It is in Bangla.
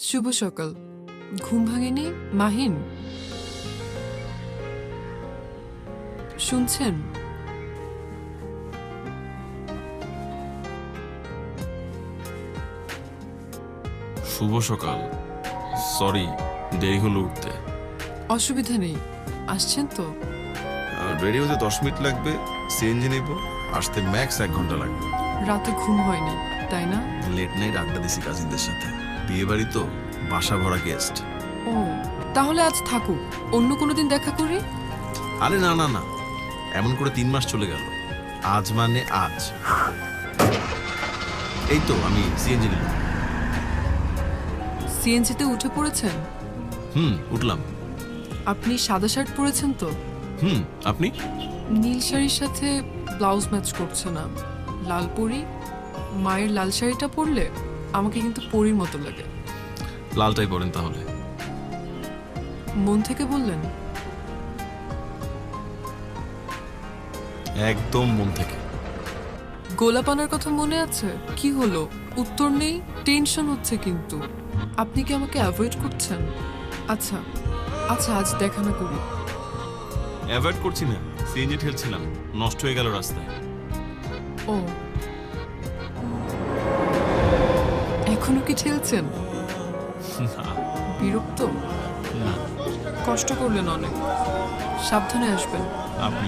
শুভ সকাল। ঘুম ভাঙেনি মাহিন? শুনছেন? শুভ সকাল। সরি, দেরি হলো উঠতে। অসুবিধা নেই, আসছেন তো? রেডি হতে 10 মিনিট লাগবে, সিএনজি নেব, আসতে ম্যাক্স 1 ঘন্টা লাগবে। রাতে ঘুম হয়নি তাই না? লেট নাইট আড্ডা দিছি কাজিনদের সাথে। বিয়ে বাড়ি তো, বাসা ভরা গেস্ট। ও, তাহলে আজ থাকুক, অন্য কোনো দিন দেখা করি। আরে না না না, এমন করে 3 মাস চলে গেল। আজ মানে আজ। এই তো আমি সিএনজি নিলাম। সিএনজিতে উঠে পড়েছেন? উঠলাম। আপনি সাদা শার্ট পরেছেন তো? আপনি? নীল শাড়ির সাথে ব্লাউজ ম্যাচ করছে না। লাল পরি, মায়ের লাল শাড়িটা পরলে আমাকে কিন্তু পরীর মতো লাগে। লালটাই পরেন তাহলে। মন থেকে বললেন? একদম মন থেকে। গোলাপ আনার কথা মনে আছে? কি হলো, উত্তর নেই? টেনশন হচ্ছে কিন্তু। আপনি কি আমাকে অ্যাভয়েড করছেন? আচ্ছা আচ্ছা, আজ দেখা না করি। অ্যাভয়েড করছি না, সিএনজি ঠেলছিলাম, নষ্ট হয়ে গেল রাস্তায়। ও, এখনো কি ঠেলছেন? না, বিরক্ত? না, কষ্ট করলেন অনেক। সাবধানে আসবেন। আপনি